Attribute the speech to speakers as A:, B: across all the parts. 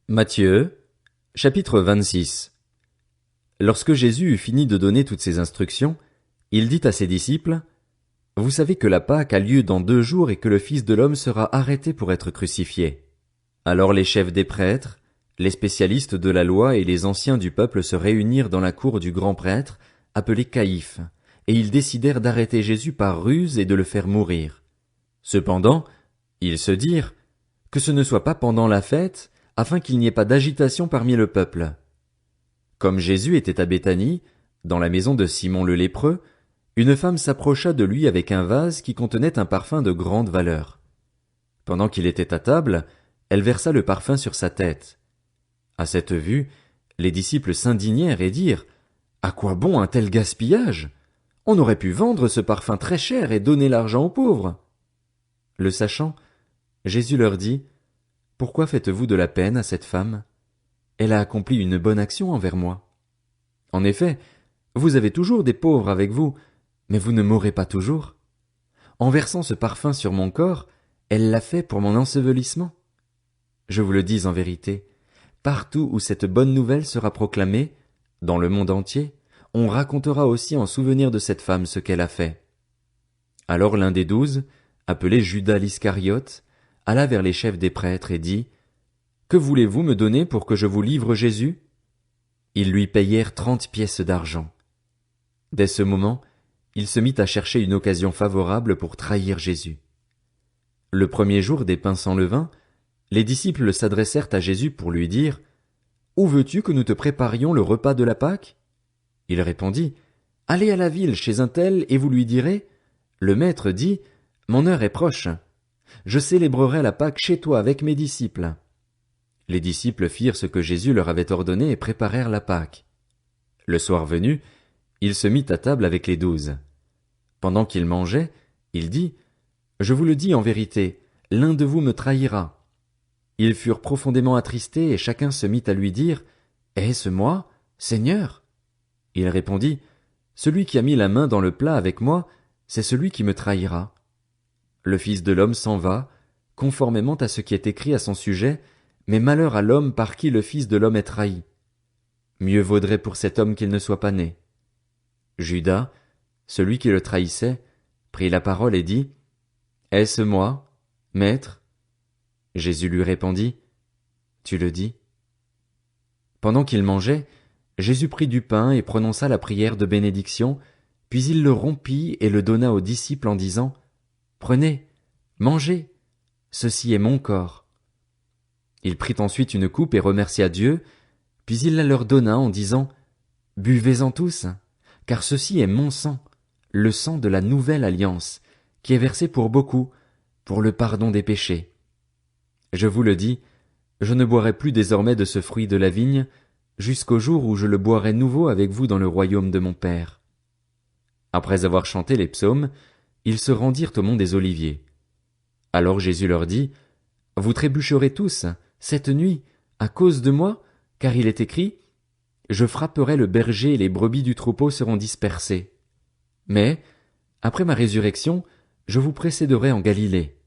A: Matthieu, chapitre 26. Lorsque Jésus eut fini de donner toutes ces instructions, il dit à ses disciples, « Vous savez que la Pâque a lieu dans 2 jours et que le Fils de l'homme sera arrêté pour être crucifié. » Alors les chefs des prêtres, les spécialistes de la loi et les anciens du peuple se réunirent dans la cour du grand prêtre, appelé Caïphe, et ils décidèrent d'arrêter Jésus par ruse et de le faire mourir. Cependant, ils se dirent, « Que ce ne soit pas pendant la fête, afin qu'il n'y ait pas d'agitation parmi le peuple. » Comme Jésus était à Béthanie, dans la maison de Simon le lépreux, une femme s'approcha de lui avec un vase qui contenait un parfum de grande valeur. Pendant qu'il était à table, elle versa le parfum sur sa tête. À cette vue, les disciples s'indignèrent et dirent, « À quoi bon un tel gaspillage? On aurait pu vendre ce parfum très cher et donner l'argent aux pauvres. » Le sachant, Jésus leur dit, « Pourquoi faites-vous de la peine à cette femme? Elle a accompli une bonne action envers moi. En effet, vous avez toujours des pauvres avec vous, mais vous ne mourrez pas toujours. En versant ce parfum sur mon corps, elle l'a fait pour mon ensevelissement. Je vous le dis en vérité, partout où cette bonne nouvelle sera proclamée, dans le monde entier, on racontera aussi en souvenir de cette femme ce qu'elle a fait. » Alors l'un des 12, appelé Judas l'Iscariote, alla vers les chefs des prêtres et dit, « Que voulez-vous me donner pour que je vous livre Jésus? » Ils lui payèrent 30 pièces d'argent. Dès ce moment, il se mit à chercher une occasion favorable pour trahir Jésus. Le premier jour des pains sans levain, les disciples s'adressèrent à Jésus pour lui dire, « Où veux-tu que nous te préparions le repas de la Pâque? » Il répondit, « Allez à la ville chez un tel et vous lui direz, « Le maître dit, mon heure est proche. Je célébrerai la Pâque chez toi avec mes disciples. » Les disciples firent ce que Jésus leur avait ordonné et préparèrent la Pâque. Le soir venu, il se mit à table avec les 12. Pendant qu'il mangeait, il dit, « Je vous le dis en vérité, l'un de vous me trahira. » Ils furent profondément attristés et chacun se mit à lui dire, « Est-ce moi, Seigneur? » Il répondit, « Celui qui a mis la main dans le plat avec moi, c'est celui qui me trahira. » Le Fils de l'homme s'en va, conformément à ce qui est écrit à son sujet, mais malheur à l'homme par qui le Fils de l'homme est trahi. Mieux vaudrait pour cet homme qu'il ne soit pas né. Judas, celui qui le trahissait, prit la parole et dit, « Est-ce moi, Maître? » Jésus lui répondit, « Tu le dis. » Pendant qu'il mangeait, Jésus prit du pain et prononça la prière de bénédiction, puis il le rompit et le donna aux disciples en disant, « Prenez, mangez, ceci est mon corps. » Il prit ensuite une coupe et remercia Dieu, puis il la leur donna en disant, « Buvez-en tous, car ceci est mon sang, le sang de la nouvelle alliance, qui est versé pour beaucoup, pour le pardon des péchés. Je vous le dis, je ne boirai plus désormais de ce fruit de la vigne, jusqu'au jour où je le boirai nouveau avec vous dans le royaume de mon Père. » Après avoir chanté les psaumes, ils se rendirent au mont des Oliviers. Alors Jésus leur dit, « Vous trébucherez tous, cette nuit, à cause de moi, car il est écrit, « Je frapperai le berger et les brebis du troupeau seront dispersées. » Mais, après ma résurrection, je vous précéderai en Galilée.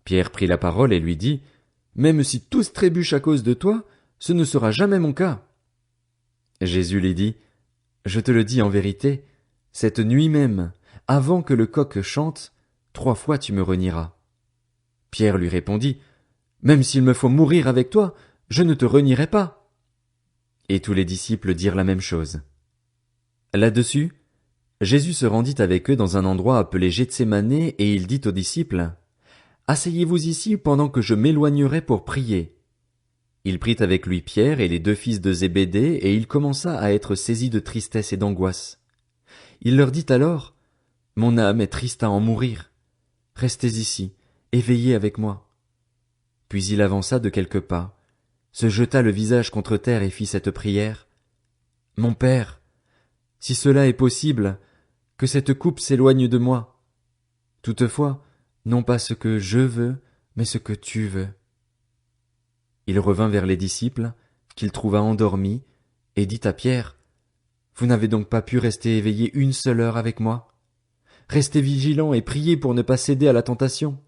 A: Pierre prit la parole et lui dit, « Même si tous trébuchent à cause de toi, ce ne sera jamais mon cas. » Jésus lui dit, « Je te le dis en vérité, cette nuit même, avant que le coq chante, 3 fois tu me renieras. » Pierre lui répondit, « Même s'il me faut mourir avec toi, je ne te renierai pas. » Et tous les disciples dirent la même chose. Là-dessus, Jésus se rendit avec eux dans un endroit appelé Gethsémané et il dit aux disciples, « Asseyez-vous ici pendant que je m'éloignerai pour prier. » Il prit avec lui Pierre et les 2 fils de Zébédée et il commença à être saisi de tristesse et d'angoisse. Il leur dit alors, « Mon âme est triste à en mourir. Restez ici, et veillez avec moi. » Puis il avança de quelques pas, se jeta le visage contre terre et fit cette prière. « Mon Père, si cela est possible, que cette coupe s'éloigne de moi. Toutefois, non pas ce que je veux, mais ce que tu veux. » Il revint vers les disciples, qu'il trouva endormis, et dit à Pierre, « Vous n'avez donc pas pu rester éveillé une seule heure avec moi? Restez vigilants et priez pour ne pas céder à la tentation.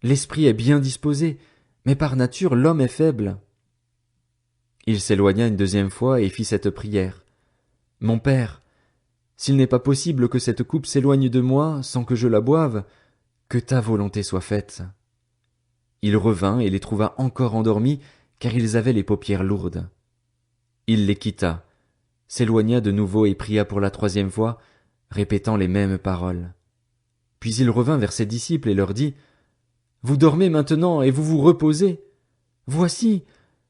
A: L'esprit est bien disposé, mais par nature l'homme est faible. » Il s'éloigna une deuxième fois et fit cette prière. Mon Père, s'il n'est pas possible que cette coupe s'éloigne de moi sans que je la boive, que ta volonté soit faite. Il revint et les trouva encore endormis, car ils avaient les paupières lourdes. Il les quitta, s'éloigna de nouveau et pria pour la troisième fois, répétant les mêmes paroles. Puis il revint vers ses disciples et leur dit, « Vous dormez maintenant et vous vous reposez. Voici,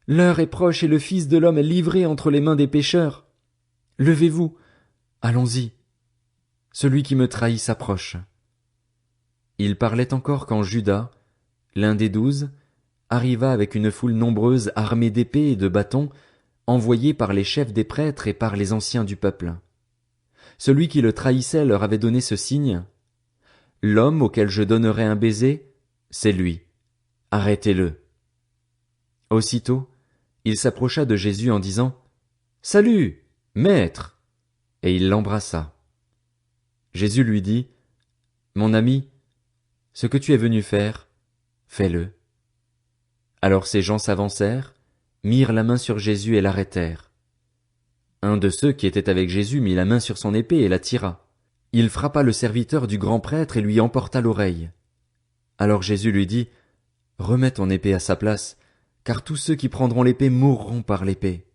A: l'heure est proche et le Fils de l'homme est livré entre les mains des pécheurs. Levez-vous, allons-y. Celui qui me trahit s'approche. » Il parlait encore quand Judas, l'un des 12, arriva avec une foule nombreuse armée d'épées et de bâtons, envoyés par les chefs des prêtres et par les anciens du peuple. Celui qui le trahissait leur avait donné ce signe. « L'homme auquel je donnerai un baiser, c'est lui. Arrêtez-le. » Aussitôt, il s'approcha de Jésus en disant, « Salut, maître !» Et il l'embrassa. Jésus lui dit, « Mon ami, ce que tu es venu faire, fais-le. » Alors ces gens s'avancèrent, mirent la main sur Jésus et l'arrêtèrent. Un de ceux qui étaient avec Jésus mit la main sur son épée et la tira. Il frappa le serviteur du grand prêtre et lui emporta l'oreille. Alors Jésus lui dit, « Remets ton épée à sa place, car tous ceux qui prendront l'épée mourront par l'épée.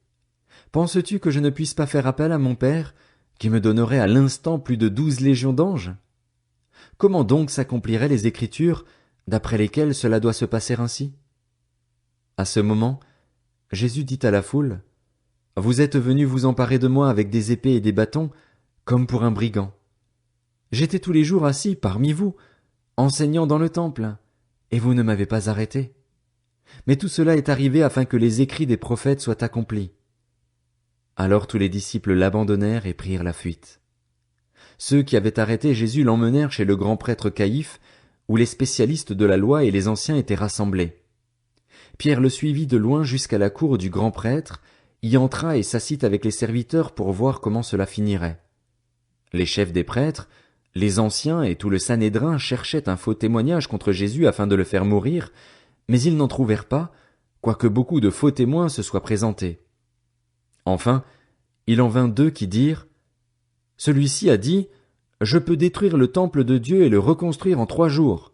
A: Penses-tu que je ne puisse pas faire appel à mon Père, qui me donnerait à l'instant plus de 12 légions d'anges? Comment donc s'accompliraient les Écritures, d'après lesquelles cela doit se passer ainsi? » À ce moment, Jésus dit à la foule, « Vous êtes venus vous emparer de moi avec des épées et des bâtons, comme pour un brigand. J'étais tous les jours assis parmi vous, enseignant dans le temple, et vous ne m'avez pas arrêté. Mais tout cela est arrivé afin que les écrits des prophètes soient accomplis. » Alors tous les disciples l'abandonnèrent et prirent la fuite. Ceux qui avaient arrêté Jésus l'emmenèrent chez le grand prêtre Caïphe, où les spécialistes de la loi et les anciens étaient rassemblés. Pierre le suivit de loin jusqu'à la cour du grand prêtre, y entra et s'assit avec les serviteurs pour voir comment cela finirait. Les chefs des prêtres, les anciens et tout le Sanhédrin cherchaient un faux témoignage contre Jésus afin de le faire mourir, mais ils n'en trouvèrent pas, quoique beaucoup de faux témoins se soient présentés. Enfin, il en vint 2 qui dirent, « Celui-ci a dit, je peux détruire le temple de Dieu et le reconstruire en 3 jours. »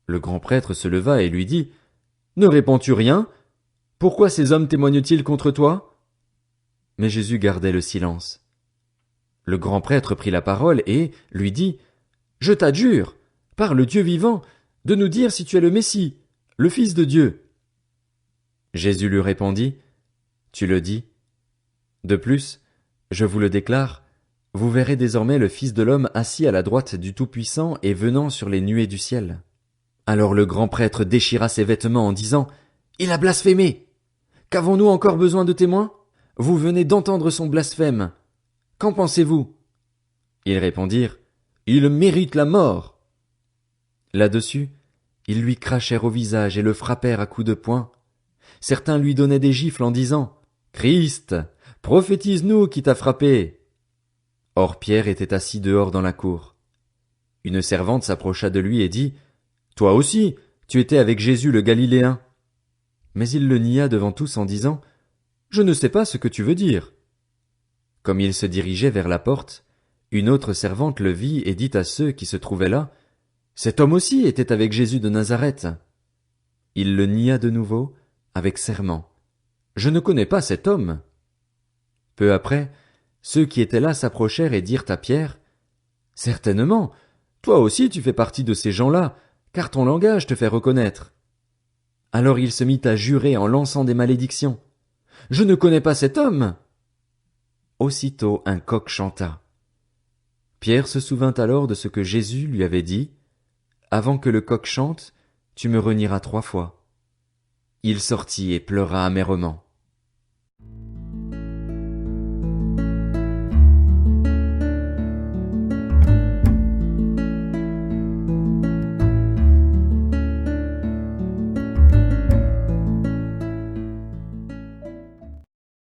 A: Le grand prêtre se leva et lui dit, « Ne réponds-tu rien? Pourquoi ces hommes témoignent-ils contre toi? » Mais Jésus gardait le silence. Le grand prêtre prit la parole et lui dit, « Je t'adjure, par le Dieu vivant, de nous dire si tu es le Messie, le Fils de Dieu. » Jésus lui répondit, « Tu le dis. De plus, je vous le déclare, vous verrez désormais le Fils de l'homme assis à la droite du Tout-Puissant et venant sur les nuées du ciel. » Alors le grand prêtre déchira ses vêtements en disant, « Il a blasphémé! Qu'avons-nous encore besoin de témoins? Vous venez d'entendre son blasphème. Qu'en pensez-vous? » Ils répondirent, « Il mérite la mort. » Là-dessus, ils lui crachèrent au visage et le frappèrent à coups de poing. Certains lui donnaient des gifles en disant, « Christ, prophétise-nous qui t'a frappé. » Or Pierre était assis dehors dans la cour. Une servante s'approcha de lui et dit, « Toi aussi, tu étais avec Jésus le Galiléen. » Mais il le nia devant tous en disant, « Je ne sais pas ce que tu veux dire. » Comme il se dirigeait vers la porte, une autre servante le vit et dit à ceux qui se trouvaient là, « Cet homme aussi était avec Jésus de Nazareth. » Il le nia de nouveau, avec serment, « Je ne connais pas cet homme. » Peu après, ceux qui étaient là s'approchèrent et dirent à Pierre, « Certainement, toi aussi tu fais partie de ces gens-là, car ton langage te fait reconnaître. » Alors il se mit à jurer en lançant des malédictions. « Je ne connais pas cet homme. » Aussitôt un coq chanta. Pierre se souvint alors de ce que Jésus lui avait dit, « Avant que le coq chante, tu me renieras 3 fois. » Il sortit et pleura amèrement.